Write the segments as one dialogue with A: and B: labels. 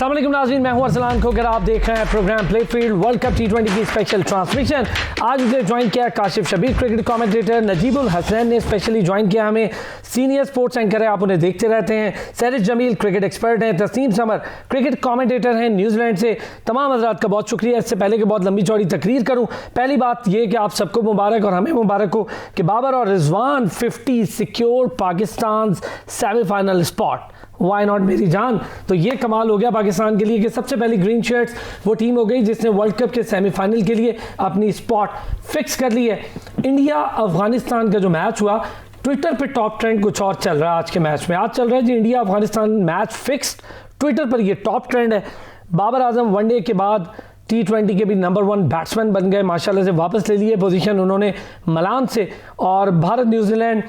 A: अस्सलाम वालेकुम नाज़रीन, मैं हूं अरसलान खोकर। आप देख रहे हैं program play field world cup T20 की स्पेशल ट्रांसमिशन। आज मुझे ज्वाइन किया काशिफ शबीर, क्रिकेट कमेंटेटर। नजीबुल हसनैन ने स्पेशली ज्वाइन किया हमें, सीनियर स्पोर्ट्स एंकर है, आप उन्हें देखते रहते हैं। सैरिज जमील क्रिकेट एक्सपर्ट हैं। तस्नीम समर क्रिकेट कमेंटेटर हैं न्यूजीलैंड से। तमाम हज़रात का बहुत शुक्रिया। इससे पहले कि बहुत लंबी चौड़ी तकरीर करूँ, पहली बात ये कि आप सबको मुबारक और हमें मुबारक हो कि बाबर और Rizwan 50 secure Pakistan semifinal spot. Why not मेरी जान। तो ये कमाल हो गया पाकिस्तान के लिए कि सबसे पहली ग्रीन शर्ट्स वो टीम हो गई जिसने वर्ल्ड कप के सेमीफाइनल के लिए अपनी स्पॉट फिक्स कर ली है। इंडिया अफगानिस्तान का जो मैच हुआ, ट्विटर पे टॉप ट्रेंड कुछ और चल रहा है। आज के मैच में आज चल रहा है जी India Afghanistan match fixed. Twitter पर ये टॉप ट्रेंड है। बाबर आजम वनडे के बाद T20 के भी नंबर 1 बैट्समैन बन गए, माशाल्लाह से वापस ले लिए पोजीशन उन्होंने मलान से। और भारत न्यूजीलैंड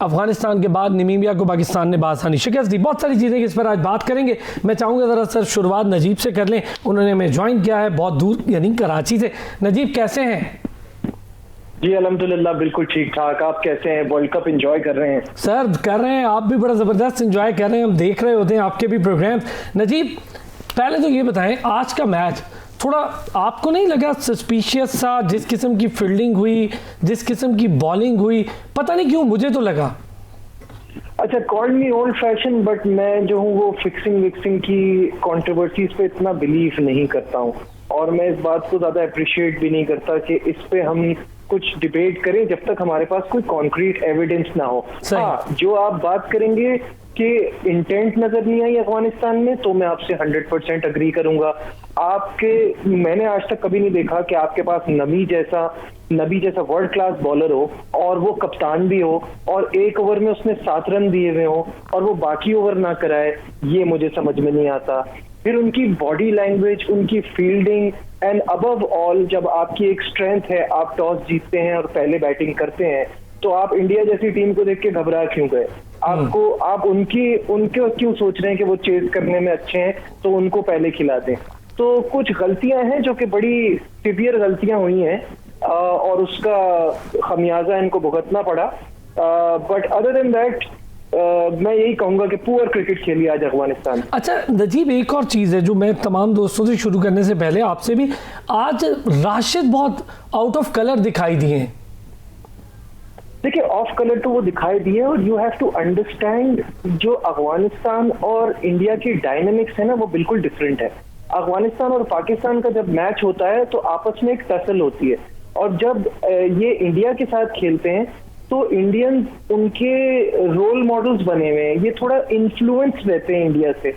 A: अफगानिस्तान के बाद नमीबिया को पाकिस्तान ने बासानी शिकस्त दी। बहुत सारी चीज़ें इस पर आज बात करेंगे। मैं चाहूँगा ज़रा सर शुरुआत नजीब से कर लें। उन्होंने हमें ज्वाइन किया है बहुत दूर यानी कराची से। नजीब कैसे हैं?
B: जी अल्हम्दुलिल्लाह बिल्कुल ठीक ठाक। आप कैसे हैं? वर्ल्ड कप एंजॉय कर रहे हैं?
A: सर कर रहे हैं, आप भी बड़ा ज़बरदस्त एंजॉय कर रहे हैं। हम देख रहे होते हैं आपके भी प्रोग्राम। नजीब पहले तो ये बताएं, आज का मैच थोड़ा आपको नहीं लगा सस्पिशियस सा? जिस किस्म की फील्डिंग हुई, जिस किस्म की बॉलिंग हुई, पता नहीं क्यों मुझे तो लगा।
B: अच्छा, call me old fashion, but मैं जो हूँ वो फिक्सिंग विक्सिंग की कंट्रोवर्सीज पे इतना बिलीव नहीं करता हूँ, और मैं इस बात को ज्यादा अप्रिशिएट भी नहीं करता कि इस पे हम कुछ डिबेट करें जब तक हमारे पास कोई कॉन्क्रीट एविडेंस ना हो। हाँ, जो आप बात करेंगे कि इंटेंट नजर नहीं आई अफगानिस्तान में, तो मैं आपसे 100% अग्री करूंगा। मैंने आज तक कभी नहीं देखा कि आपके पास नबी जैसा वर्ल्ड क्लास बॉलर हो और वो कप्तान भी हो और एक ओवर में उसने 7 रन दिए हुए हो और वो बाकी ओवर ना कराए। ये मुझे समझ में नहीं आता। फिर उनकी बॉडी लैंग्वेज, उनकी फील्डिंग एंड अबव ऑल, जब आपकी एक स्ट्रेंथ है, आप टॉस जीतते हैं और पहले बैटिंग करते हैं, तो आप इंडिया जैसी टीम को देख के घबरा क्यों गए? आप उनके क्यों सोच रहे हैं कि वो चेज करने में अच्छे हैं तो उनको पहले खिला दें? तो कुछ गलतियां हैं जो कि बड़ी सीवियर गलतियां हुई हैं और उसका खमियाजा इनको भुगतना पड़ा। बट अदर देन दैट मैं यही कहूंगा कि पुअर क्रिकेट खेली आज अफगानिस्तान।
A: अच्छा नजीब, एक और चीज़ है जो मैं तमाम दोस्तों से शुरू करने से पहले आपसे भी, आज राशिद बहुत आउट ऑफ कलर दिखाई दिए हैं।
B: देखिए, ऑफ कलर तो वो दिखाई दिए, और यू हैव टू अंडरस्टैंड जो अफगानिस्तान और इंडिया की डायनामिक्स है ना, वो बिल्कुल डिफरेंट है। अफगानिस्तान और पाकिस्तान का जब मैच होता है तो आपस में एक टसल होती है, और जब ये इंडिया के साथ खेलते हैं तो इंडियंस उनके रोल मॉडल्स बने हुए हैं। ये थोड़ा इन्फ्लुएंस रहते हैं इंडिया से।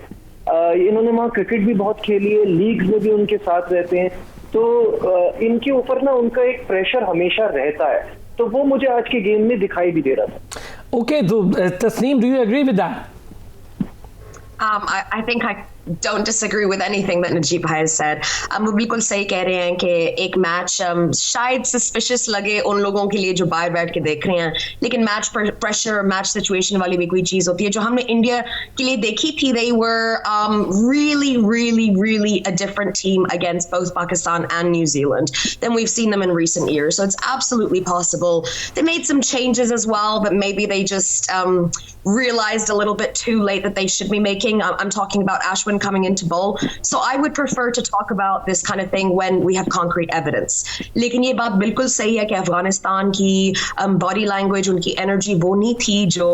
B: इन्होंने वहाँ क्रिकेट भी बहुत खेली है, लीग्स में भी उनके साथ रहते हैं, तो इनके ऊपर ना उनका एक प्रेशर हमेशा रहता है। तो वो मुझे आज के गेम में दिखाई भी दे रहा था।
A: ओके, तो Tasneem, do you agree with that?
C: I think I don't disagree with anything that Najib has said. वो बिल्कुल सही कह रहे हैं कि एक मैच शायद सस्पिशियस लगे उन लोगों के लिए जो बाहर बैठ के देख रहे हैं, लेकिन मैच प्रेशर, मैच सिचुएशन वाली भी कोई चीज होती है जो हमने इंडिया के लिए देखी थी। They were really a different team against both Pakistan and New Zealand than we've seen them in recent years. So it's absolutely possible. They made some changes as well, but maybe they just realized a little bit too late that they should be making. I'm talking about Ashwin coming into bowl. So I would prefer to talk about this kind of thing when we have concrete evidence. लेकिन ये बात बिल्कुल सही है कि अफगानिस्तान की body language, उनकी energy वो नहीं थी जो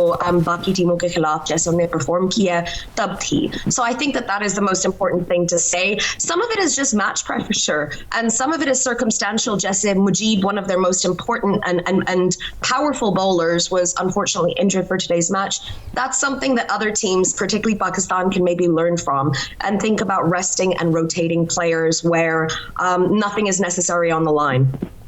C: बाकी टीमों के खिलाफ जैसे उन्हें परफॉर्म किया तब थी. So I think that is the most important thing to say. Some of it is just match pressure and some of it is circumstantial. जैसे Mujib, one of their most important and powerful bowlers, was unfortunately injured for today's match. That's something that other teams, particularly Pakistan, can maybe learn from and think about resting and rotating players where nothing is necessary on the line.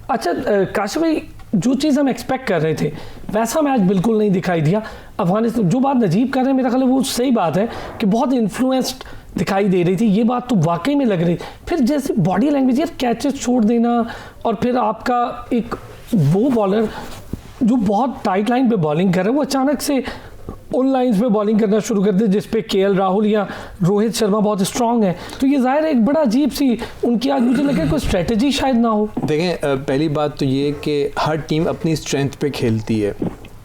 A: अच्छा काशिफ भाई, जो चीज़ हम expect कर रहे थे वैसा match बिल्कुल नहीं दिखाई दिया अफगानिस्तान। जो बात नजीब कर रहे हैं मेरा ख्याल है वो सही बात है कि बहुत इन्फ्लुएंस्ड दिखाई दे रही थी, ये बात तो वाकई में लग रही। फिर जैसे बॉडी लैंग्वेज, यार कैचेस छोड़ देना, और फिर आपका एक वो बॉलर जो बहुत टाइट लाइन पे बॉलिंग कर रहा है वो अचानक से उन लाइंस पे बॉलिंग करना शुरू कर दे जिस पे केएल राहुल या रोहित शर्मा बहुत स्ट्रांग है। तो ये ज़ाहिर है एक बड़ा अजीब सी उनकी आज मुझे लगे कोई स्ट्रेटजी शायद ना हो।
D: देखें, पहली बात तो ये कि हर टीम अपनी स्ट्रेंथ पे खेलती है।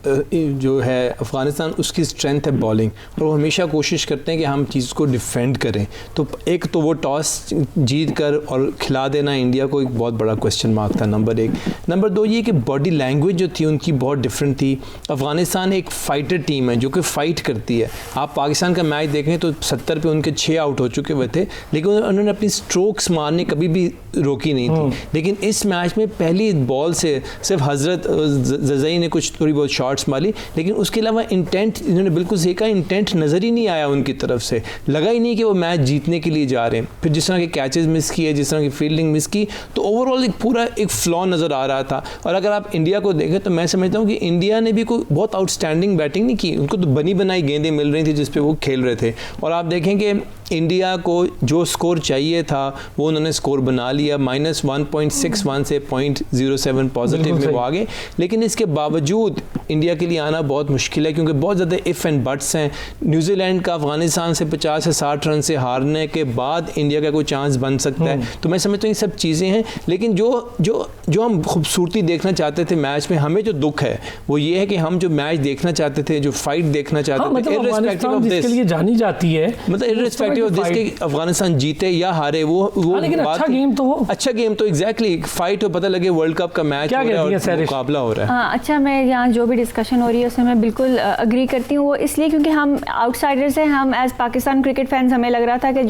D: जो है अफ़गानिस्तान, उसकी स्ट्रेंथ है बॉलिंग, और वो हमेशा कोशिश करते हैं कि हम चीज़ को डिफेंड करें। तो एक तो वो टॉस जीत कर और खिला देना इंडिया को एक बहुत बड़ा क्वेश्चन मार्क था, नंबर 1। नंबर 2 ये कि बॉडी लैंग्वेज जो थी उनकी बहुत डिफरेंट थी। अफ़गानिस्तान एक फ़ाइटर टीम है जो कि फ़ाइट करती है। आप पाकिस्तान का मैच देखें तो 70 पे उनके 6 आउट हो चुके हुए थे, लेकिन उन्होंने अपनी स्ट्रोक्स मारने कभी भी रोकी नहीं थी। लेकिन इस मैच में पहली बॉल से सिर्फ हज़रत ज़ज़ई ने कुछ थोड़ी बहुत शॉट्स मारी, लेकिन उसके अलावा इंटेंट, इन्होंने बिल्कुल सही कहा, इंटेंट नज़र ही नहीं आया उनकी तरफ से। लगा ही नहीं कि वो मैच जीतने के लिए जा रहे हैं। फिर जिस तरह के कैचेस मिस किए, जिस तरह की फील्डिंग मिस की, तो ओवरऑल एक पूरा एक फ्लॉ नज़र आ रहा था। और अगर आप इंडिया को देखें तो मैं समझता हूँ कि इंडिया ने भी कोई बहुत आउटस्टैंडिंग बैटिंग नहीं की। उनको तो बनी बनाई गेंदें मिल रही थी जिस पे वो खेल रहे थे। और आप देखें कि इंडिया को जो स्कोर चाहिए था वो उन्होंने स्कोर बना लिया, -1.61 से 0.07 पॉजिटिव में वो आ गए। लेकिन इसके बावजूद इंडिया के लिए आना बहुत मुश्किल है, क्योंकि बहुत ज़्यादा इफ़ एंड बट्स हैं। न्यूजीलैंड का अफ़गानिस्तान से 50 से 60 रन से हारने के बाद इंडिया का कोई चांस बन सकता है। तो मैं समझता हूँ ये सब चीज़ें हैं, लेकिन जो हम खूबसूरती देखना चाहते थे मैच में, हमें जो दुख है वो ये है कि हम जो मैच देखना चाहते थे, जो फाइट देखना चाहते थे,
A: इर्रिस्पेक्टिव ऑफ दिस, जिसके लिए जानी जाती है,
D: मतलब इर्रिस्पेक्टिव जिसके अफगानिस्तान जीते या हारे, वो
A: लेकिन अच्छा गेम तो
D: एग्जैक्टली फाइट हो, पता लगे वर्ल्ड कप का मैच हो रहा है और मुकाबला हो रहा है।
E: अच्छा, मैं यहाँ जो भी डिस्कशन हो रही है उसमें मैं बिल्कुल अग्री करती हूँ। वो इसलिए क्योंकि हम आउटसाइडर्स हैं, हम एज पाकिस्तान क्रिकेट फैंस हमें लग रहा था कि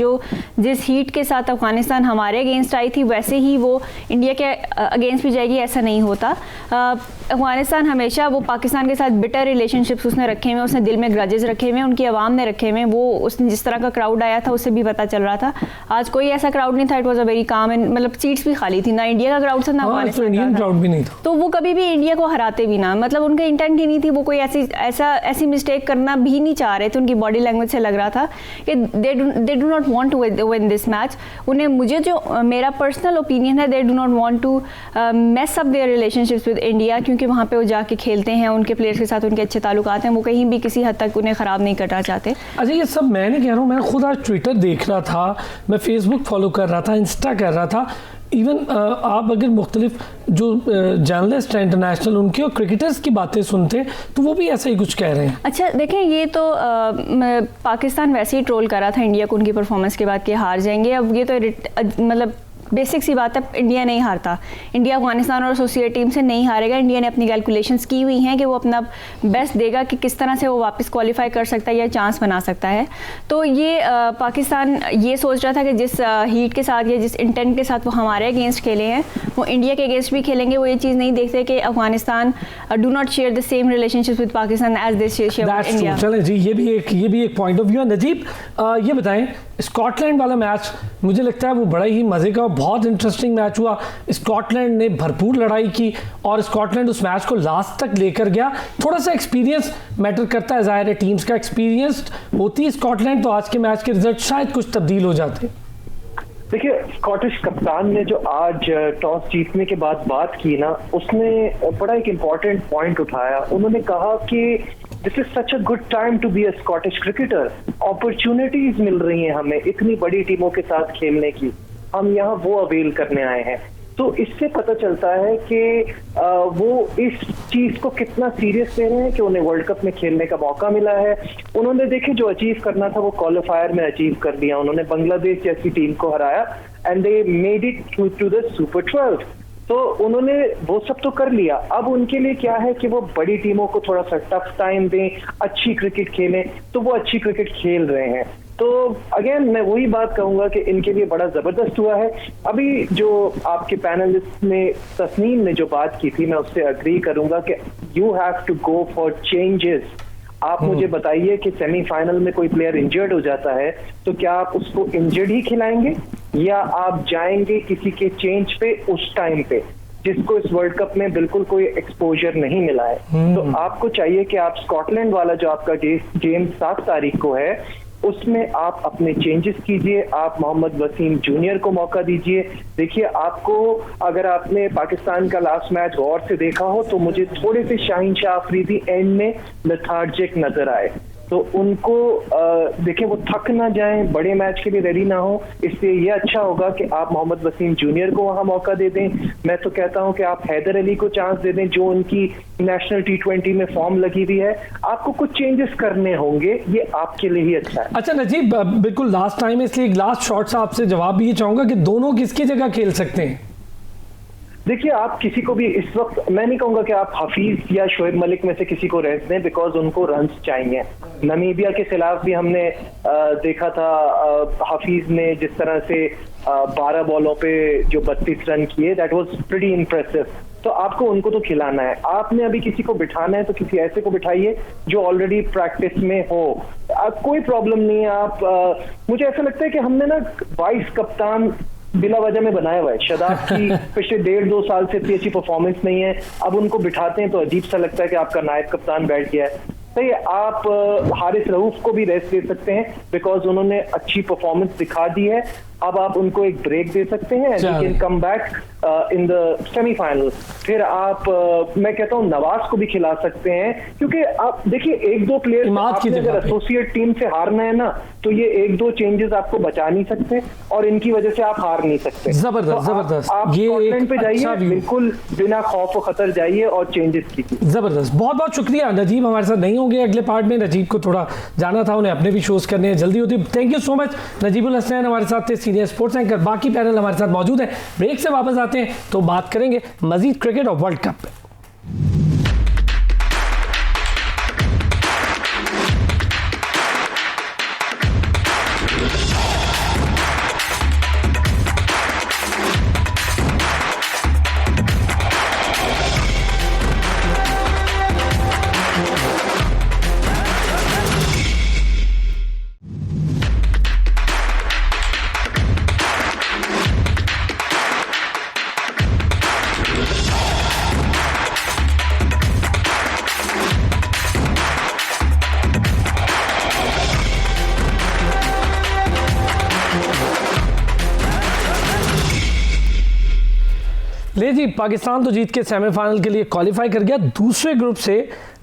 E: जिस हीट के साथ अफगानिस्तान हमारे अगेंस्ट आई थी वैसे ही वो इंडिया के अगेंस्ट भी जाएगी, ऐसा नहीं होता। अफगानिस्तान हमेशा वो पाकिस्तान के साथ बिटर रिलेशनशिप्स उसने रखे हुए, उसने दिल में ग्रजेस रखे हुए, उनकी आवाम ने रखे हुए। वो उसने जिस तरह का क्राउड आया था उससे भी पता चल रहा था। आज कोई ऐसा क्राउड नहीं था, it was a very calm and मतलब सीट्स भी खाली थी, ना इंडिया का क्राउड था ना अफगानिस्तान का
A: क्राउड भी नहीं था।
E: तो वो कभी भी इंडिया को हराते भी ना, मतलब उनका इंटेंट ही नहीं थी। वो कोई ऐसी मिस्टेक करना भी नहीं चाह रहे थे। उनकी बॉडी लैंग्वेज से लग रहा था कि they do not want to win this match. उन्हें, मुझे जो मेरा पर्सनल ओपिनियन है, they do not want to mess up their relationships with India, क्योंकि वहाँ पे वो जाके खेलते हैं, उनके प्लेयर्स के साथ उनके अच्छे ताल्लुकात हैं, वो कहीं भी किसी हद तक उन्हें ख़राब नहीं करना चाहते।
A: अच्छा, ये सब मैं नहीं कह रहा हूँ, मैं खुद आज ट्विटर देख रहा था, मैं फेसबुक फॉलो कर रहा था, इंस्टा कर रहा था। इवन आप अगर मुख्तलिफ जो जर्नलिस्ट हैं इंटरनेशनल, उनके और क्रिकेटर्स की बातें सुनते तो वो भी ऐसा ही कुछ कह रहे हैं।
E: अच्छा देखें, ये तो पाकिस्तान वैसे ही ट्रोल कर रहा था इंडिया को उनकी परफॉर्मेंस के बाद कि हार जाएंगे। अब ये तो मतलब बेसिक सी बात है, इंडिया नहीं हारता। इंडिया अफगानिस्तान और एसोसिएट टीम से नहीं हारेगा। इंडिया ने अपनी कैलकुलेशंस की हुई हैं कि वो अपना बेस्ट देगा कि किस तरह से वो वापस क्वालिफाई कर सकता है या चांस बना सकता है। तो ये पाकिस्तान ये सोच रहा था कि जिस हीट के साथ या जिस इंटेंट के साथ वो हमारे अगेंस्ट खेले हैं वो इंडिया के अगेंस्ट भी खेलेंगे। वो ये चीज़ नहीं देखते कि Afghanistan do not share the same relationship with Pakistan as they share with India.
A: चलें जी, ये भी एक पॉइंट ऑफ व्यू है। नजीब, ये बताएं, स्कॉटलैंड वाला मैच मुझे लगता है वो बड़ा ही मज़े का, बहुत इंटरेस्टिंग मैच हुआ। स्कॉटलैंड ने भरपूर लड़ाई की और स्कॉटलैंड उस मैच को लास्ट तक लेकर गया। थोड़ा सा एक्सपीरियंस मैटर करता है, ज़ाहिर है टीम्स का एक्सपीरियंस होती है स्कॉटलैंड, तो आज के मैच के रिजल्ट शायद कुछ तब्दील हो जाते।
B: देखिए, स्कॉटिश कप्तान ने जो आज टॉस जीतने के बाद बात की ना, उसने बड़ा एक इम्पॉर्टेंट पॉइंट उठाया। उन्होंने कहा कि this is such a good time to be a Scottish cricketer. Opportunities मिल रही हैं हमें इतनी बड़ी टीमों के साथ खेलने की, हम यहाँ वो अवेल करने आए हैं। तो इससे पता चलता है कि वो इस चीज को कितना सीरियस ले रहे हैं कि उन्हें वर्ल्ड कप में खेलने का मौका मिला है। उन्होंने देखे जो अचीव करना था वो क्वालिफायर में अचीव कर दिया। उन्होंने बांग्लादेश जैसी टीम को हराया and they made it through to the super 12। तो उन्होंने वो सब तो कर लिया। अब उनके लिए क्या है कि वो बड़ी टीमों को थोड़ा सा टफ टाइम दें, अच्छी क्रिकेट खेलें। तो वो अच्छी क्रिकेट खेल रहे हैं। तो अगेन मैं वही बात कहूंगा कि इनके लिए बड़ा जबरदस्त हुआ है। अभी जो आपके पैनलिस्ट ने, तस्नीम ने जो बात की थी, मैं उससे अग्री करूंगा कि you have to go for changes. आप मुझे बताइए कि सेमीफाइनल में कोई प्लेयर इंजर्ड हो जाता है तो क्या आप उसको इंजर्ड ही खिलाएंगे या आप जाएंगे किसी के चेंज पे उस टाइम पे, जिसको इस वर्ल्ड कप में बिल्कुल कोई एक्सपोजर नहीं मिला है। तो आपको चाहिए कि आप स्कॉटलैंड वाला जो आपका गेम 7 तारीख को है उसमें आप अपने चेंजेस कीजिए। आप मोहम्मद वसीम जूनियर को मौका दीजिए। देखिए, आपको अगर आपने पाकिस्तान का लास्ट मैच गौर से देखा हो तो मुझे थोड़े से शाहीन शाह अफरीदी एंड में लेथार्जिक नजर आए। तो उनको देखिए वो थक ना जाएं, बड़े मैच के लिए रेडी ना हो, इसलिए ये अच्छा होगा कि आप मोहम्मद वसीम जूनियर को वहां मौका दे दें। मैं तो कहता हूं कि आप हैदर अली को चांस दे दें, जो उनकी नेशनल T20 में फॉर्म लगी हुई है। आपको कुछ चेंजेस करने होंगे, ये आपके लिए ही अच्छा है।
A: अच्छा नजीब, बिल्कुल लास्ट टाइम है, इसलिए एक लास्ट शॉर्ट से आपसे जवाब भी ये चाहूंगा कि दोनों किसकी जगह खेल सकते हैं?
B: देखिए आप किसी को भी इस वक्त, मैं नहीं कहूंगा कि आप हफीज या शोएब मलिक में से किसी को रेस्ट दें, बिकॉज उनको रन्स चाहिए। नमीबिया के खिलाफ भी हमने देखा था हफीज ने जिस तरह से 12 बॉलों पे जो 32 रन किए, दैट वाज प्रीटी इंप्रेसिव। तो आपको उनको तो खिलाना है। आपने अभी किसी को बिठाना है तो किसी ऐसे को बिठाइए जो ऑलरेडी प्रैक्टिस में हो। कोई प्रॉब्लम नहीं है। आप मुझे ऐसा लगता है कि हमने ना 22 कप्तान बिला वजह में बनाया हुआ है। शदाब की पिछले 1.5-2 साल से इतनी अच्छी परफॉर्मेंस नहीं है, अब उनको बिठाते हैं तो अजीब सा लगता है कि आपका नायब कप्तान बैठ गया है। सही है, आप हारिस रऊफ को भी रेस्ट दे सकते हैं बिकॉज उन्होंने अच्छी परफॉर्मेंस दिखा दी है। अब आप उनको एक ब्रेक दे सकते हैं, you can come back in the semifinal. फिर आप मैं कहता हूं नवाज को भी खिला सकते हैं, क्योंकि आप देखिए 1-2 प्लेयर आपने अगर एसोसिएट टीम से हारना है ना, तो ये 1-2 चेंजेस आपको बचा नहीं सकते और इनकी वजह से आप हार नहीं सकते।
A: जबरदस्त जबरदस्त,
B: आप स्कॉटलैंड पे जाइए, बिल्कुल बिना खौफ और खतर जाइए और चेंजेस कीजिए।
A: जबरदस्त, बहुत बहुत शुक्रिया। नजीब हमारे साथ नहीं होंगे अगले पार्ट में, नजीब को थोड़ा जाना था, उन्हें अपने भी शोज करने हैं, जल्दी होती। Thank you so much. Najibul Hasnain हमारे साथ थे, सीनियर स्पोर्ट्स एंकर। बाकी पैनल हमारे साथ मौजूद है। ब्रेक से वापस आते हैं तो बात करेंगे मजीद क्रिकेट और वर्ल्ड कप पे। ले जी, पाकिस्तान तो जीत के सेमीफाइनल के लिए क्वालिफाई कर गया। दूसरे ग्रुप से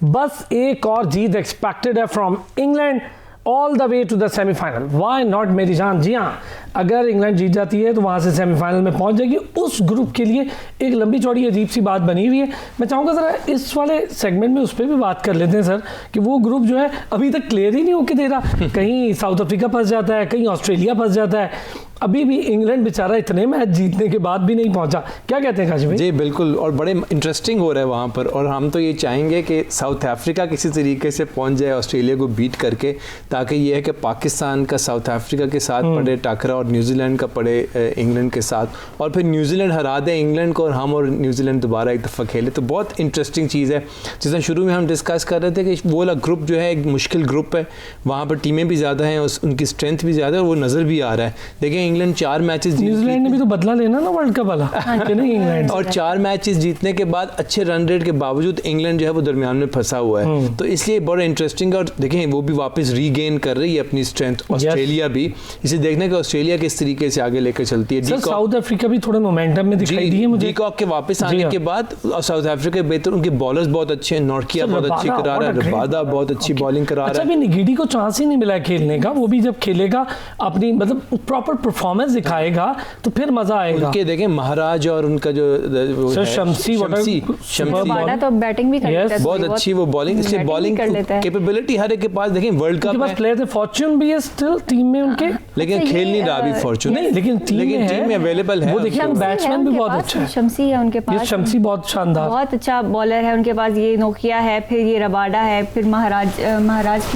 A: बस एक और जीत एक्सपेक्टेड है from England all the way to the semifinal. Why not मेरी जान? जी हाँ, अगर इंग्लैंड जीत जाती है तो वहाँ से सेमीफाइनल में पहुँच जाएगी। उस ग्रुप के लिए एक लंबी चौड़ी अजीब सी बात बनी हुई है। मैं चाहूँगा ज़रा इस वाले सेगमेंट में उस पर भी बात कर लेते हैं सर, कि वो ग्रुप जो है अभी तक क्लियर ही नहीं होके दे रहा। कहीं साउथ अफ्रीका फंस जाता है, कहीं ऑस्ट्रेलिया फंस जाता है। अभी भी इंग्लैंड बेचारा इतने मैच जीतने के बाद भी नहीं पहुंचा। क्या कहते हैं काशिफ भाई?
D: जी बिल्कुल, और बड़े इंटरेस्टिंग हो रहा है वहाँ पर। और हम तो ये चाहेंगे कि साउथ अफ्रीका किसी तरीके से पहुंच जाए ऑस्ट्रेलिया को बीट करके, ताकि ये है कि पाकिस्तान का साउथ अफ्रीका के साथ पड़े टाकरा और न्यूजीलैंड का पड़े इंग्लैंड के साथ, और फिर न्यूजीलैंड हरा दे इंग्लैंड को और हम और न्यूजीलैंड दोबारा एक दफ़ा खेले। तो बहुत इंटरेस्टिंग चीज़ है। जिस शुरू में हम डिस्कस कर रहे थे कि वो वाला ग्रुप जो है एक मुश्किल ग्रुप है, वहाँ पर टीमें भी ज़्यादा हैं, उनकी स्ट्रेंथ भी ज़्यादा है, और वो नज़र भी आ रहा है। देखिए इंग्लैंड 4 मैचेस,
A: न्यूजीलैंड ने भी तो बदला लेना ना वर्ल्ड कप वाला, कि नहीं इंग्लैंड,
D: और 4 मैचेस जीतने के बाद अच्छे रन रेट के बावजूद इंग्लैंड जो है वो दरमियान में फंसा हुआ है। तो इसलिए बड़ा इंटरेस्टिंग। और देखें वो भी वापस रीगेन कर रही है अपनी स्ट्रेंथ, ऑस्ट्रेलिया भी। इसे देखने का ऑस्ट्रेलिया किस तरीके से आगे लेकर चलती है।
A: साउथ अफ्रीका भी थोड़े मोमेंटम में दिखाई दी है मुझे।
D: डीकॉक के वापस आने के बाद साउथ अफ्रीका बेहतर, उनके बॉलर्स बहुत अच्छे हैं। नॉर्किया बहुत अच्छी करा रहा है, रबादा बहुत अच्छी बॉलिंग करा रहा है।
A: अच्छा, निगीडी को चांस ही नहीं मिला खेलने का। वो भी जब खेलेगा अपनी मतलब प्रॉपर परफॉर्मेंस दिखाएगा तो फिर मजा आएगा।
D: उनके देखें महाराज और उनका जो
A: शम्सी
E: तो बैटिंग भी कर लेता है,
D: बहुत अच्छी वो बॉलिंग, इसलिए बॉलिंग कैपेबिलिटी हर एक के पास। देखें वर्ल्ड कप में
A: प्लेयर थे, फॉर्च्यून भी है स्टिल टीम में उनके,
D: लेकिन खेल नहीं रहा अभी फॉर्च्यून।
A: नहीं, लेकिन टीम में
D: अवेलेबल है।
A: वो देखिए बैट्समैन भी बहुत अच्छा है,
E: शम्सी है उनके पास,
A: शम्सी बहुत शानदार,
E: बहुत अच्छा बॉलर है उनके पास। ये नोकिया है, फिर ये रबाडा है, फिर महाराज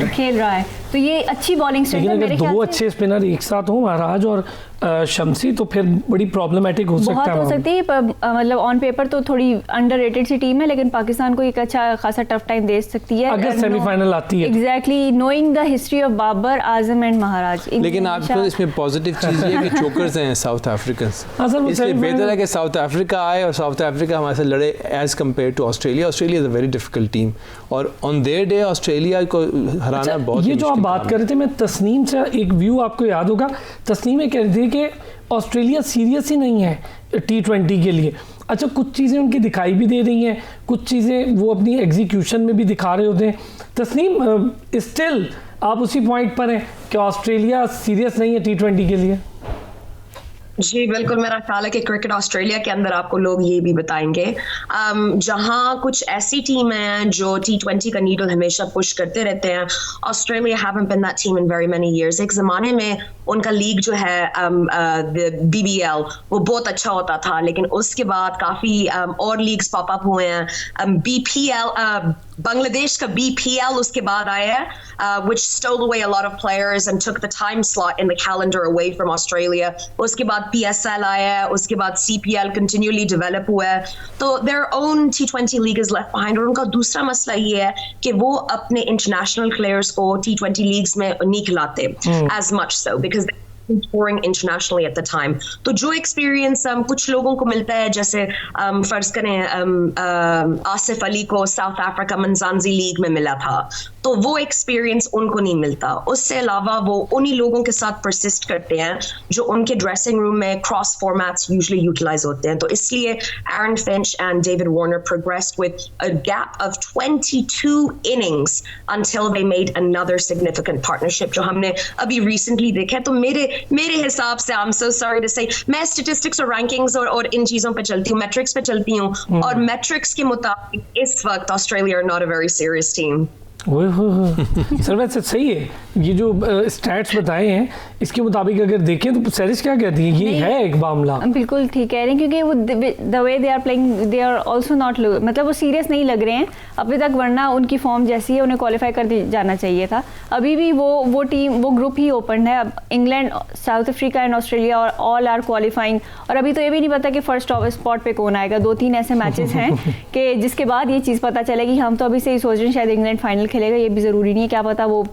E: खेल रहा है। तो ये अच्छी बॉलिंग स्ट्रेंथ है मेरे ख्याल से।
A: दो अच्छे स्पिनर एक साथ हो, महाराज और शम्सी, तो फिर बड़ी प्रॉब्लमेटिक हो सकता है।
E: बहुत हो सकती है, मतलब ऑन पेपर तो थोड़ी अंडररेटेड सी टीम है, लेकिन पाकिस्तान को एक अच्छा खासा टफ टाइम दे सकती है
A: अगर सेमीफाइनल आती है।
E: Exactly, knowing the history of Babar, Azam and Maharaj.
D: लेकिन आपको इसमें पॉजिटिव चीज़ ये है कि चोकर्स हैं साउथ अफ्रीकन्स, इसलिए बेहतर है कि साउथ अफ्रीका आए और साउथ अफ्रीका हमारे साथ लड़े as compare to Australia. Australia is a very difficult team, और ऑन देयर डे ऑस्ट्रेलिया को हराना बहुत।
A: ये जो आप बात कर रहे थे, मैं तस्नीम से एक व्यू आपको याद होगा, तस्नीम कह रही थी कि ऑस्ट्रेलिया सीरियस ही नहीं है T20 के लिए। अच्छा, कुछ चीज़ें उनकी दिखाई भी दे रही हैं, कुछ चीज़ें वो अपनी एग्जीक्यूशन में भी दिखा रहे होते हैं। तस्नीम, स्टिल आप उसी पॉइंट पर हैं कि ऑस्ट्रेलिया सीरियस नहीं है T20 के लिए?
C: जी बिल्कुल, मेरा ख्याल है कि क्रिकेट ऑस्ट्रेलिया के अंदर आपको लोग ये भी बताएंगे, जहां कुछ ऐसी टीम हैं जो T20 का नीडल हमेशा पुश करते रहते हैं। Australia haven't been that team in very many years. एक जमाने में उनका लीग जो है BBL वो बहुत अच्छा होता था, लेकिन उसके बाद काफी और लीग्स पॉप अप हुए हैं। BPL बांग्लादेश का BPL उसके बाद आया है, which stole away a lot of players and took the time slot in the calendar away from Australia. उसके बाद PSL आया है, उसके बाद CPL continually develop हुआ है, तो their own T20 league is left behind। और उनका दूसरा मसला ये है कि वो अपने international players को T20 leagues में नहीं खिलाते as much so because touring internationally at the time। तो जो एक्सपीरियंस कुछ लोगों को मिलता है, जैसे फर्ज करें आसिफ अली को साउथ अफ्रीका मंजानजी लीग में मिला था, तो वो एक्सपीरियंस उनको नहीं मिलता। उससे अलावा वो उन्हीं लोगों के साथ परसिस्ट करते हैं जो उनके ड्रेसिंग रूम में क्रॉस फॉर्मेट्स यूजुअली यूटिलाइज होते हैं। तो इसलिए Aaron Finch and David Warner progressed with a gap of 22 innings until they made another significant partnership, जो हमने अभी recently देखा है। तो मेरे हिसाब से I'm so sorry to say, मैं statistics और rankings और इन चीजों पे चलती हूँ, metrics पे चलती हूँ, और metrics के मुताबिक इस वक्त Australia are not a very serious team।
A: Sir वैसे सही है, ये जो स्टैट्स बताए हैं इसके मुताबिक अगर देखें तो सैरिश क्या कहती है, ये है एक मामला।
E: बिल्कुल ठीक कह रहे हैं, क्योंकि वो the way they are playing they are also not, मतलब वो सीरियस नहीं लग रहे हैं अभी तक, वरना उनकी फॉर्म जैसी है उन्हें क्वालिफाई कर जाना चाहिए था। अभी भी वो टीम वो ग्रुप ही ओपन है। अब England, south Africa and Australia और ऑल आर क्वालिफाइंग, और अभी तो ये भी नहीं पता कि फर्स्ट स्पॉट पे कौन आएगा। 2-3 ऐसे मैचेस हैं कि जिसके बाद ये चीज़ पता चलेगी। हम तो अभी से ही सोच रहे हैं शायद इंग्लैंड फाइनल खेलेगा, ये भी ज़रूरी नहीं है, क्या पता वो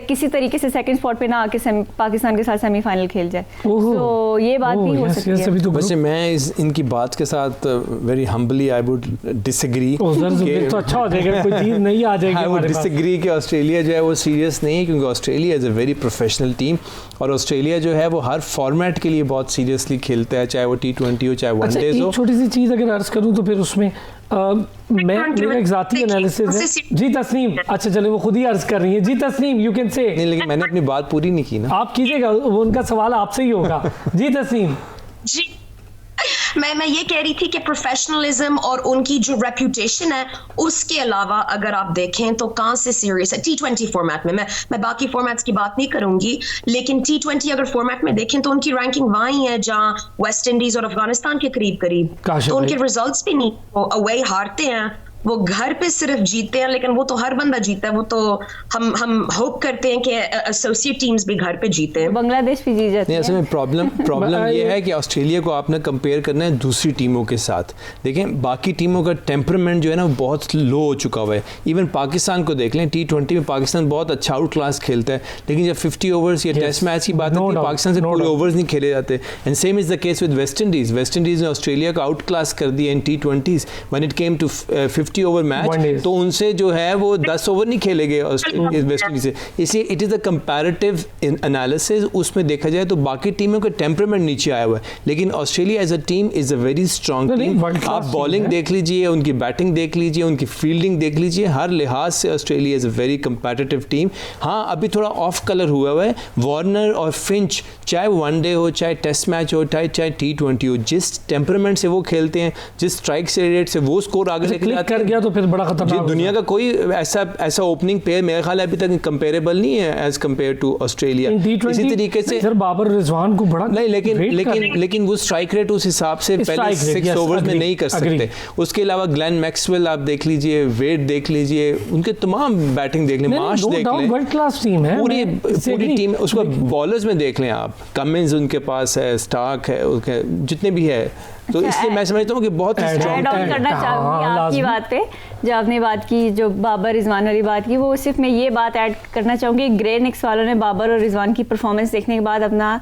E: किसी तरीके से सेकंड स्पॉट पे ना आके पाकिस्तान के साथ सेमीफाइनल खेल जाए। तो ये बात भी हो सकती है।
D: तो वैसे मैं इनकी बात के साथ very humbly I would disagree.
A: तो अच्छा हो जाएगा, कोई चीज नहीं आ जाएगी।
D: आई वुड डिसएग्री कि ऑस्ट्रेलिया जो है वो सीरियस नहीं है, क्योंकि Australia is a very professional team, और ऑस्ट्रेलिया जो है वो हर फॉर्मेट के लिए बहुत सीरियसली खेलता है, चाहे वो T20 हो चाहे वनडेज हो।
A: छोटी सी चीज़ अगर अर्ज करूँ तो फिर उसमें मेरा एक ज़ाती एनालिसिस है। जी तस्नीम, अच्छा चले वो खुद ही अर्ज कर रही है। जी तस्नीम, यू कैन से।
D: नहीं, लेकिन मैंने अपनी बात पूरी नहीं की ना।
A: आप कीजिएगा, वो उनका सवाल आपसे ही होगा। जी तस्नीम।
C: जी मैं ये कह रही थी कि प्रोफेशनलिज्म और उनकी जो रेप्यूटेशन है, उसके अलावा अगर आप देखें तो कहाँ से सीरियस है T20 फॉर्मेट में। मैं बाकी फॉर्मेट्स की बात नहीं करूंगी, लेकिन T20 अगर फॉर्मेट में देखें तो उनकी रैंकिंग वहीं है जहाँ वेस्ट इंडीज और अफगानिस्तान के करीब, तो उनके रिजल्ट्स भी नहीं, वो अवे हारते हैं, वो घर पे सिर्फ जीते हैं, लेकिन वो तो हर बंदा जीता है। वो तो हम होप करते हैं कि एसोसिएट टीम्स भी घर पे जीते हैं।
E: बांग्लादेश भी जीत जाती है।
D: असल में प्रॉब्लम ये है कि ऑस्ट्रेलिया को आपने कंपेयर करना है दूसरी टीमों के साथ। देखें बाकी टीमों का टेम्परामेंट जो है ना वो बहुत लो हो चुका हुआ है। इवन पाकिस्तान को देख लें, T20 में पाकिस्तान बहुत अच्छा आउट क्लास खेलता है, लेकिन जब 50 ओवर्स या टेस्ट मैच की बात आती है पाकिस्तान से पूरे ओवर्स नहीं खेले जाते। And same is the case with West Indies. West Indies ने ऑस्ट्रेलिया को आउट क्लास कर दिया in T20s when it came to 50 over match, तो उनसे जो है वो 10 ओवर नहीं खेले गए वेस्ट इंडीज से। इसलिए it is a comparative analysis, उसमें देखा जाए तो बाकी टीमों का टेम्परामेंट नीचे आया हुआ है, लेकिन Australia as a team is a very strong team. आप बॉलिंग देख लीजिए, उनकी बैटिंग देख लीजिए, उनकी फील्डिंग देख लीजिए, हर लिहाज से Australia is a very competitive team. हाँ, अभी थोड़ा ऑफ कलर हुआ है वार्नर और फिंच, चाहे वनडे हो चाहे टेस्ट मैच हो चाहे T20 हो, जिस टेम्परामेंट से वो खेलते हैं, जिस स्ट्राइक से रेट से वो स्कोर आगे
A: लेके कर गया तो फिर बड़ा खतरनाक।
D: दुनिया का कोई ऐसा ओपनिंग प्लेयर मेरे ख्याल अभी तक कंपेरेबल नहीं है एज कंपेयर टू ऑस्ट्रेलिया। इसी तरीके से
A: सर बाबर रिजवान को बड़ा
D: नहीं, लेकिन वो स्ट्राइक रेट उस हिसाब से पहले 6 ओवर्स में नहीं कर सकते। उसके अलावा ग्लेन मैक्सवेल आप देख लीजिए, वेड देख लीजिए, उनके तमाम बैटिंग देख लें, मार्श देख लें,
A: वर्ल्ड क्लास टीम है
D: पूरी टीम। उसको बॉलर्स में देख लें आप, कमिंस उनके पास है, स्टार्क है, उनके जितने भी है, तो इसलिए मैं समझता हूँ कि बहुत
E: ऐड ऑन करना चाहूँगी आपकी बात पे, जो आपने बात की, जो बाबर रिजवान वाली बात की, वो सिर्फ मैं ये बात ऐड करना चाहूँगी, ग्रे निक्स वालों ने बाबर और रिजवान की परफॉर्मेंस देखने के बाद अपना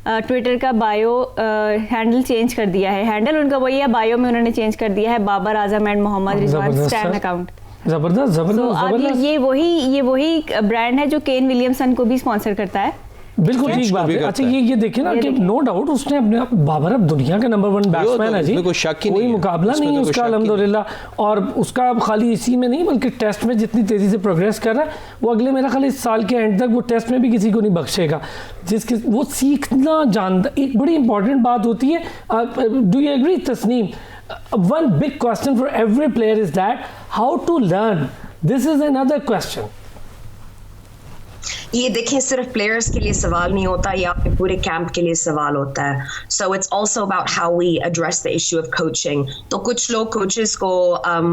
E: ट्विटर का बायो हैंडल चेंज कर दिया है। हैंडल उनका वही है, बायो में उन्होंने चेंज कर दिया है Babar Azam and Mohammad Rizwan stan account.
A: जबरदस्त।
E: ये वही ब्रांड है जो केन विलियमसन को भी स्पॉन्सर करता है।
A: बिल्कुल ठीक बात
D: भी
A: है।
D: करता
A: अच्छा
D: है।
A: ये देखिए ना कि नो डाउट उसने अपने बाबर अब दुनिया का नंबर 1 बैट्समैन है जी,
D: उसमें कोई शक ही
A: कोई
D: नहीं है।
A: मुकाबला
D: उसमें
A: नहीं है
D: तो कोई
A: उसका
D: शक ही नहीं।
A: अल्हम्दुलिल्लाह। और उसका अब खाली इसी में नहीं बल्कि टेस्ट में जितनी तेजी से प्रोग्रेस कर रहा है वो अगले मेरा ख्याल इस साल के एंड तक वो टेस्ट में भी किसी को नहीं बख्शेगा, जिसके वो सीखना जानता। एक बड़ी इंपॉर्टेंट बात होती है, do you agree Tasneem? One big question for every player is that how to learn, this is another question.
C: ये देखिए सिर्फ प्लेयर्स के लिए सवाल नहीं होता, ये आपके पूरे कैंप के लिए सवाल होता है। So it's also about how we address the issue of coaching. तो कुछ लोग कोचेस को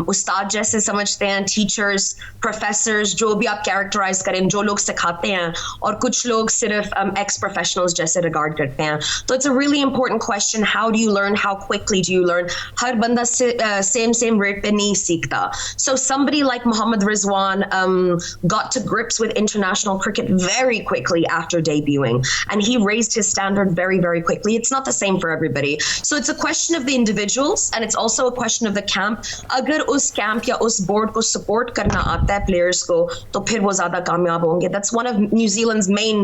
C: उस्ताद जैसे समझते हैं, टीचर्स, प्रोफेसर्स, जो भी आप कैरेक्टराइज करें, जो लोग सिखाते हैं, और कुछ लोग सिर्फ एक्स प्रोफेशनल्स जैसे रिगार्ड करते हैं। तो it's a really important question, how do you learn, how quickly do you learn? हर बंदा सेम रेट पे नहीं सीखता। सो somebody like Mohammad Rizwan got to grips with international cricket very quickly after debuting, and he raised his standard very, very quickly. It's not the same for everybody. So it's a question of the individuals, and it's also a question of the camp. अगर उस camp या उस board को support करना आता है players को, तो फिर वो ज़्यादा कामयाब होंगे. That's one of New Zealand's main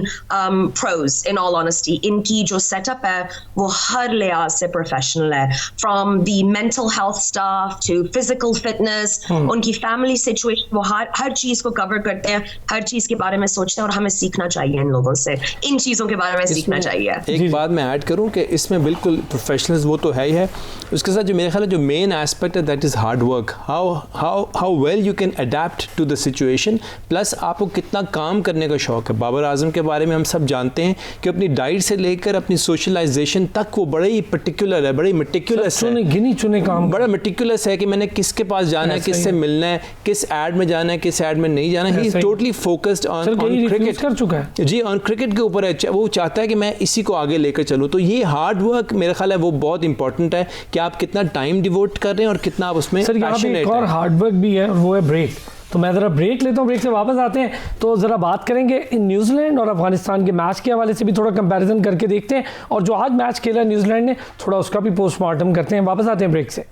C: pros, in all honesty. इनकी जो setup है, वो हर लिहाज से professional है. From the mental health staff to physical fitness, उनकी family situation, वो हर चीज़ को cover करते हैं, हर चीज़ के बारे में सोचते हैं, और हमें सीखना चाहिए इन लोगों से, इन चीज़ों के बारे में सीखना चाहिए।
D: एक बात मैं ऐड करूं कि इसमें बिल्कुल प्रोफेशनल्स वो तो है ही है, उसके साथ जो मेरे ख्याल है जो मेन एस्पेक्ट है that is hard work, how well you can adapt to the situation, plus आपको कितना काम करने का शौक है। बाबर आजम के बारे में हम सब जानते हैं कि अपनी डाइट से लेकर अपनी सोशलाइजेशन तक वो बड़े ही पर्टिकुलर है, बड़े मेटिकुलस है,
A: गिनी चुने काम,
D: बड़ा मेटिकुलस है कि मैंने किसके पास जाना है, किससे मिलना है, किस एड में जाना है, किस एड में नहीं जाना है। He is totally focused on cricket
A: कर चुका है
D: जी, ऑन क्रिकेट के ऊपर है। वो चाहता है कि मैं इसी को आगे लेकर चलूँ। तो ये हार्ड वर्क मेरा ख्याल है वो बहुत इंपॉर्टेंट है कि आप कितना टाइम डिवोट कर रहे हैं और कितना आप उसमें
A: सर। यहाँ पे एक और हार्ड वर्क भी है, वो है ब्रेक। तो मैं ज़रा ब्रेक लेता हूँ, ब्रेक से वापस आते हैं तो ज़रा बात करेंगे इन न्यूजीलैंड और अफगानिस्तान के मैच के हवाले से भी थोड़ा कंपैरिजन करके देखते हैं, और जो आज मैच खेला न्यूजीलैंड ने थोड़ा उसका भी पोस्टमार्टम करते हैं। वापस आते हैं ब्रेक से।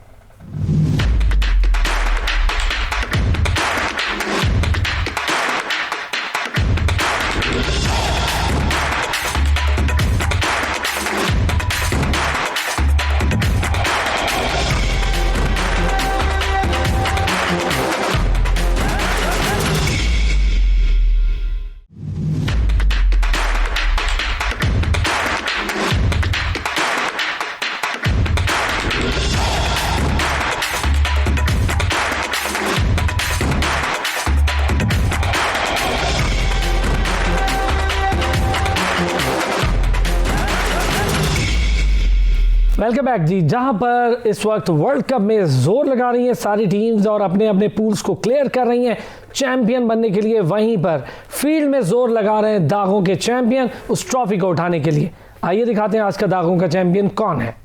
A: वेलकम बैक जी, जहां पर इस वक्त वर्ल्ड कप में जोर लगा रही हैं सारी टीम्स और अपने अपने पूल्स को क्लियर कर रही हैं चैंपियन बनने के लिए, वहीं पर फील्ड में जोर लगा रहे हैं दागों के चैंपियन उस ट्रॉफी को उठाने के लिए। आइए दिखाते हैं आज का दागों का चैंपियन कौन है।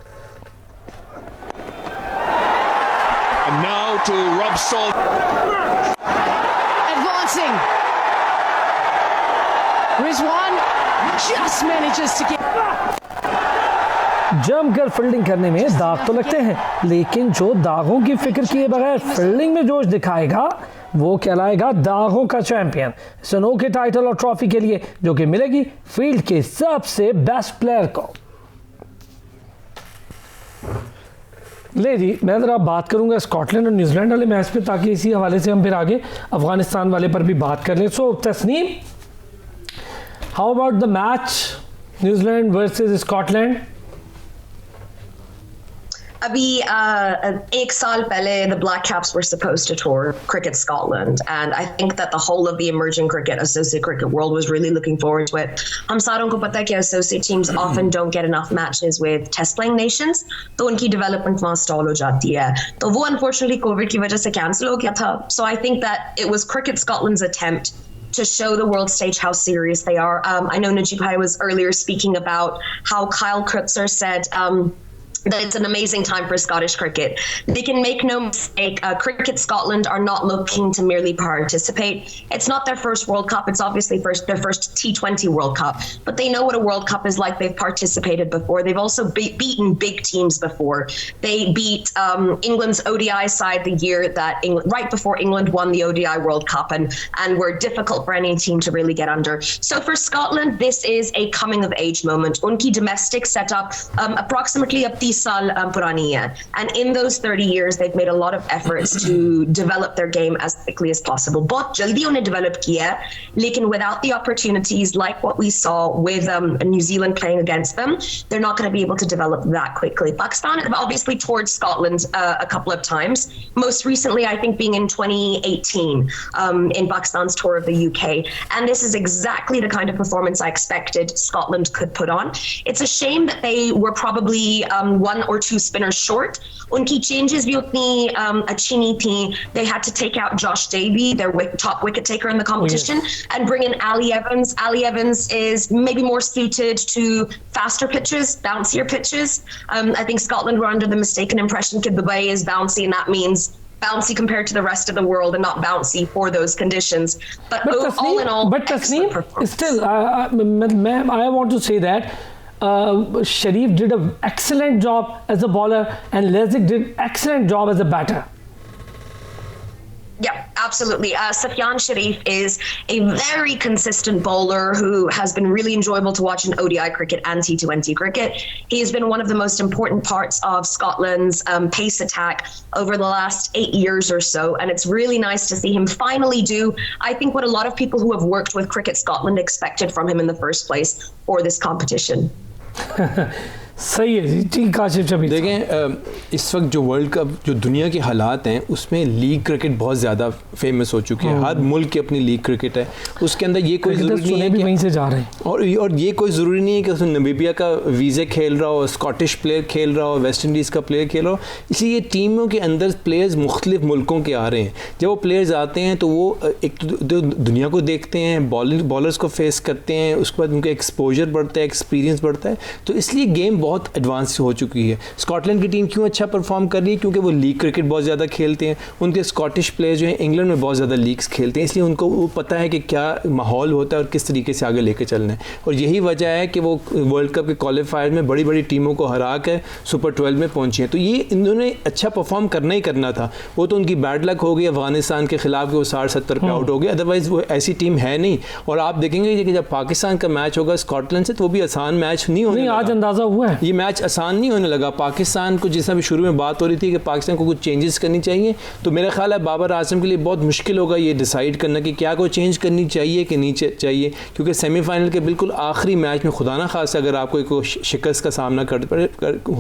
F: Rizwan just manages to get
A: जमकर फील्डिंग करने में दाग तो लगते हैं, लेकिन जो दागों की फिक्र किए बगैर फील्डिंग में जोश दिखाएगा वो कहलाएगा दागों का चैंपियन। इस अनोखे टाइटल और ट्रॉफी के लिए जो कि मिलेगी फील्ड के सबसे बेस्ट प्लेयर को। ले जी, मैं ज़रा बात करूंगा स्कॉटलैंड और न्यूजीलैंड वाले मैच पे, ताकि इसी हवाले से हम फिर आगे अफगानिस्तान वाले पर भी बात कर लें। So Tasneem, how about the match New Zealand versus Scotland?
C: अभी एक साल पहले the Black Caps were supposed to tour Cricket Scotland, and I think that the whole of the emerging cricket, associate cricket world was really looking forward to it. हम सारों को पता है कि associate teams often don't get enough matches with test playing nations, तो उनकी development वहाँ stall हो जाती है। तो वो unfortunately COVID की वजह से cancel हो गया था। So I think that it was Cricket Scotland's attempt to show the world stage how serious they are. I know Najib Bhai was earlier speaking about how Kyle Krutzer said that it's an amazing time for Scottish cricket. They can make no mistake, Cricket Scotland are not looking to merely participate. It's not their first World Cup, it's obviously their first T20 World Cup, but they know what a World Cup is like. They've participated before. They've also beaten big teams before. They beat England's ODI side the year that right before England won the ODI World Cup and were difficult for any team to really get under. So for Scotland, this is a coming of age moment. Unki domestic setup approximately up 30 साल पुरानी है, and in those 30 years they've made a lot of efforts to develop their game as quickly as possible. बहुत जल्दी उन्हें develop किया, लेकिन without the opportunities like what we saw with New Zealand playing against them, they're not going to be able to develop that quickly. Pakistan have obviously toured Scotland a couple of times, most recently I think being in 2018 in Pakistan's tour of the UK, and this is exactly the kind of performance I expected Scotland could put on. It's a shame that they were probably one or two spinners short. Unki changes bhi utni achhi nahi thi. They had to take out Josh Davey, their top wicket taker in the competition, and bring in Ali Evans. Ali Evans is maybe more suited to faster pitches, bouncier pitches. I think Scotland were under the mistaken impression that Dubai is bouncy, and that means bouncy compared to the rest of the world and not bouncy for those conditions. But all in all,
A: Tasneem, still, I want to say that Sharif did an excellent job as a bowler and Lasik did excellent job as a batter.
C: Yeah, absolutely. Sufyan Sharif is a very consistent bowler who has been really enjoyable to watch in ODI cricket and T20 cricket. He has been one of the most important parts of Scotland's pace attack over the last 8 years or so, and it's really nice to see him finally do, I think, what a lot of people who have worked with Cricket Scotland expected from him in the first place for this competition.
A: सही है जी काशिफ शबीर।
D: देखें इस वक्त जो world cup जो दुनिया के हालात हैं उसमें लीग क्रिकेट बहुत ज़्यादा फेमस हो चुकी है। हर मुल्क की अपनी लीग क्रिकेट है, उसके अंदर ये कोई ज़रूरी नहीं है कि
A: वहीं से जा रहे हैं
D: और ये कोई ज़रूरी नहीं है कि उसमें नमीबिया का वीज़े खेल रहा हो, स्कॉटिश प्लेयर खेल रहा हो, वेस्ट इंडीज़ का प्लेयर खेल रहा हो। इसलिए ये टीमों के अंदर प्लेयर्स मुख्तलिफ मुल्कों के आ रहे हैं। जब वो प्लेयर्स आते हैं तो वो एक तो दुनिया को देखते हैं, बॉलर्स को फेस करते हैं, उसके बाद उनका एक्सपोजर बढ़ता है, एक्सपीरियंस बढ़ता है, तो इसलिए गेम बहुत एडवांस हो चुकी है। स्कॉटलैंड की टीम क्यों अच्छा परफॉर्म कर रही है? क्योंकि वो लीग क्रिकेट बहुत ज़्यादा खेलते हैं। उनके स्कॉटिश प्लेयर जो हैं इंग्लैंड में बहुत ज़्यादा लीग्स खेलते हैं, इसलिए उनको वो पता है कि क्या माहौल होता है और किस तरीके से आगे लेके चलना है। और यही वजह है कि वो वर्ल्ड कप के क्वालिफायर में बड़ी बड़ी टीमों को हरा कर सुपर 12 में पहुँचे हैं। तो ये इन्होंने अच्छा परफॉर्म करना ही करना था। वो तो उनकी बैड लक हो गई अफगानिस्तान के खिलाफ, वो 60-70 पे आउट हो गए, अदरवाइज़ वो ऐसी टीम है नहीं। और आप देखेंगे कि जब पाकिस्तान का मैच होगा स्कॉटलैंड से तो वो भी आसान मैच नहीं होने,
A: आज अंदाज़ा हुआ है ये
D: मैच आसान नहीं होने लगा। पाकिस्तान को जिस भी शुरू में बात हो रही थी कि पाकिस्तान को कुछ चेंजेस करनी चाहिए, तो मेरा ख्याल है बाबर आजम के लिए बहुत मुश्किल होगा ये डिसाइड करना कि क्या कोई चेंज करनी चाहिए कि नहीं चाहिए, क्योंकि सेमीफाइनल के बिल्कुल आखिरी मैच में खुदा ना खास अगर आपको एक शिकस्त का सामना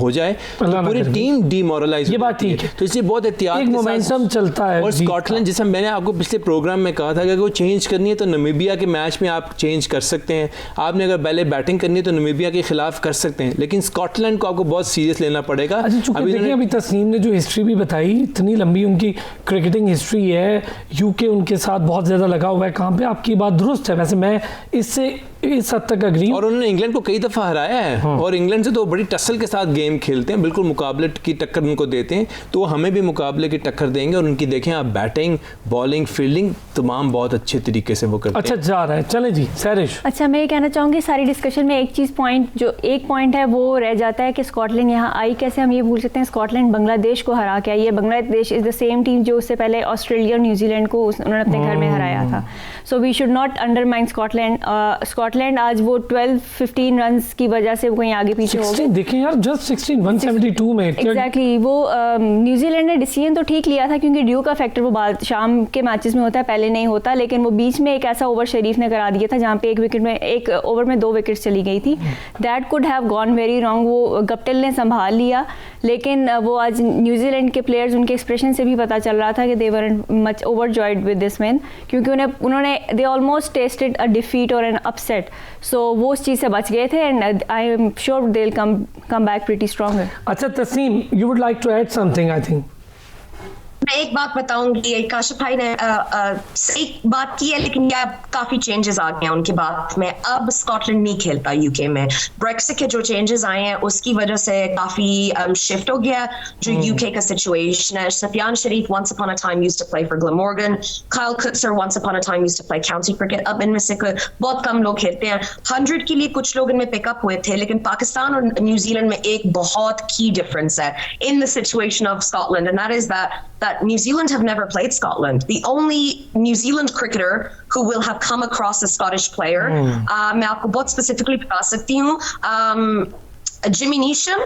D: हो जाए तो पूरी टीम डीमोरलाइज,
A: ये बात ठीक है।
D: तो इसलिए बहुत एहतियात
A: मोमेंटम चलता है।
D: और स्कॉटलैंड, जैसा मैंने आपको पिछले प्रोग्राम में कहा था कि अगर वो चेंज करनी है तो नमीबिया के मैच में आप चेंज कर सकते हैं। आपने अगर पहले बैटिंग करनी है तो नमीबिया के खिलाफ कर सकते हैं, लेकिन स्कॉटलैंड को आपको बहुत सीरियस लेना पड़ेगा।
A: अभी तस्नीम ने जो हिस्ट्री भी बताई, इतनी लंबी उनकी क्रिकेटिंग हिस्ट्री है, यूके उनके साथ बहुत ज़्यादा लगा हुआ है काम पे। आपकी बात दुरुस्त है, वैसे मैं इससे इस हद तक अग्री।
D: और उन्होंने इंग्लैंड को कई दफ़ा हराया है। हाँ। और इंग्लैंड से तो बड़ी टसल के साथ गेम खेलते हैं, बिल्कुल मुकाबले की टक्कर उनको देते हैं, तो हमें भी मुकाबले की टक्कर देंगे। और उनकी देखें आप बैटिंग, बॉलिंग, फील्डिंग तमाम बहुत अच्छे तरीके से वो करते हैं।
A: अच्छा जा रहा है, चले जी सैरिश।
E: अच्छा मैं ये कहना चाहूँगी सारी डिस्कशन में एक पॉइंट है वो रह जाता है कि स्कॉटलैंड यहाँ आई कैसे। हम ये भूल सकते हैं स्कॉटलैंड बांग्लादेश को हरा के आई है। Bangladesh is the same team जो उससे पहले ऑस्ट्रेलिया और न्यूजीलैंड को उन्होंने अपने घर में हराया था। So we should not undermine Scotland. Scotland आज वो 12-15 रन्स की वजह से वो कहीं आगे पीछे हो गए।
A: देखें यार जस्ट 16 172 में
E: एग्जैक्टली वो न्यूजीलैंड ने डिसीजन तो ठीक लिया था क्योंकि ड्यू का फैक्टर वो बाद शाम के मैचेस में होता है, पहले नहीं होता, लेकिन वो बीच में एक ऐसा ओवर शरीफ ने करा दिया था जहाँ पे एक ओवर में 2 विकेट्स चली गई थी। That could have gone very wrong. वो गप्टिल ने संभाल लिया, लेकिन वो आज न्यूजीलैंड के प्लेयर्स उनके एक्सप्रेशन से भी पता चल रहा था कि they were much overjoyed with this win, क्योंकि उन्होंने they almost tasted a defeat और एन अपसेट। सो वो उस चीज़ से बच गए थे and I am sure they will come back pretty stronger.
A: अच्छा Tasneem, you would like to add something I think?
C: मैं एक बात बताऊंगी, काशिफ भाई ने सही बात की है, लेकिन यह काफी चेंजेस आ गए हैं उनकी बात में। अब स्कॉटलैंड नहीं खेलता यूके में। ब्रेक्सिट के जो चेंजेस आए हैं उसकी वजह से काफी शिफ्ट हो गया जो यूके का सिचुएशन है। सफियान शरीफ once upon a time used to play for Glamorgan, Kyle Coetzer once upon a time used to play county cricket। अब इनमें से बहुत कम लोग खेलते हैं। 100 के लिए कुछ लोग इनमें पिकअप हुए थे, लेकिन पाकिस्तान और न्यूजीलैंड में एक बहुत की डिफरेंस है in the situation of Scotland, and that is that New Zealand have never played Scotland. The only New Zealand cricketer who will have come across a Scottish player, मैं आपको बहुत specifically बता सकती हूँ, Jimmy Neesham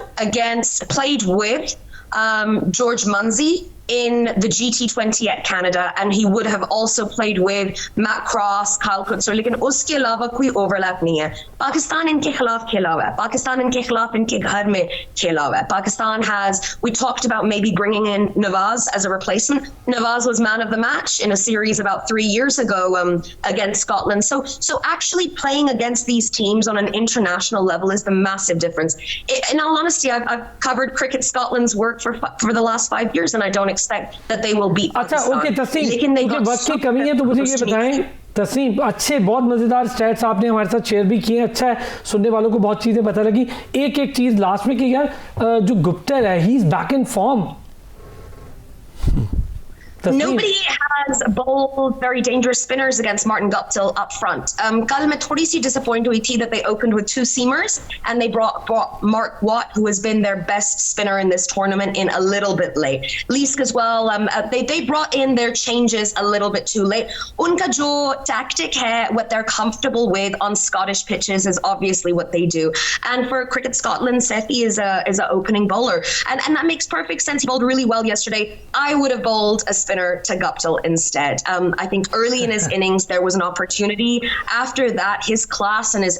C: played with George Munsey in the GT20 at Canada, and he would have also played with Matt Cross, Kyle Coetzer, लेकिन उसके अलावा कोई overlap नहीं है। पाकिस्तान इनके खिलाफ खेला हुआ है, पाकिस्तान इनके खिलाफ इनके घर में खेला हुआ है। Pakistan we talked about maybe bringing in Nawaz as a replacement. Nawaz was man of the match in a series about 3 years ago against Scotland. So actually playing against these teams on an international level is the massive difference. In all honesty, I've covered Cricket Scotland's work for the last 5 years, and I don't expect that they will beat
A: अच्छा
C: Pakistan.
A: Okay Tasneem,
C: लेकिन they got
A: वक्त की कमी है तो मुझे ये बताएं तस्नीम, अच्छे बहुत मज़ेदार स्टैट्स आपने हमारे साथ शेयर भी किए, अच्छा है, सुनने वालों को बहुत चीज़ें पता लगी। एक एक चीज़ लास्ट में कि यार जो गुप्टर है he is back in form.
C: Nobody has bowled very dangerous spinners against Martin Guptill up front. कल मैं थोड़ी सी disappointed हुई थी that they opened with 2 seamers and they brought Mark Watt, who has been their best spinner in this tournament, in a little bit late. Leask as well. They brought in their changes a little bit too late. उनका जो tactic है, what they're comfortable with on Scottish pitches is obviously what they do. And for Cricket Scotland, Sethi is a opening bowler, and that makes perfect sense. He bowled really well yesterday. I would have bowled a spinner to Guptill instead. I think early in his innings there was an opportunity. After that, his class and his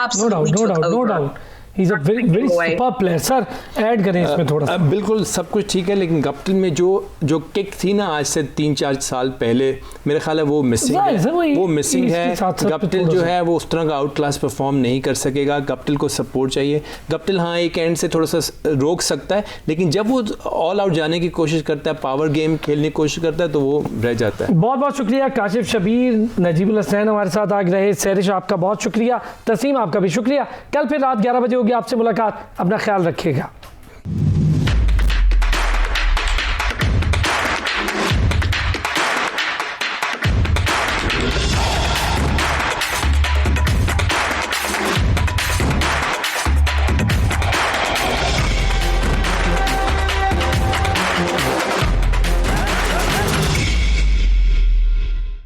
C: absolutely took over.
A: No doubt. He's a very super player. Sir add करें इसमें थोड़ा सा।
D: बिल्कुल सब कुछ ठीक है, लेकिन गप्टिल में जो किक थी ना आज से 3-4 साल पहले, मेरे ख्याल है वो मिसिंग है। गप्टिल जो है वो उस तरह का आउट क्लास परफॉर्म नहीं कर सकेगा। गप्टिल को सपोर्ट चाहिए। गप्टिल हाँ एक एंड से थोड़ा सा रोक सकता है, लेकिन जब वो ऑल आउट जाने की कोशिश करता है, पावर गेम खेलने की कोशिश करता है, तो वो रह जाता है।
A: बहुत बहुत शुक्रिया काशिफ शबीर, नजीबुल हसनैन हमारे साथ आ रहे, सैरिश आपका बहुत शुक्रिया, तस्नीम आपका भी शुक्रिया। कल फिर रात 11 बजे होगी आपसे मुलाकात, अपना ख्याल रखिएगा।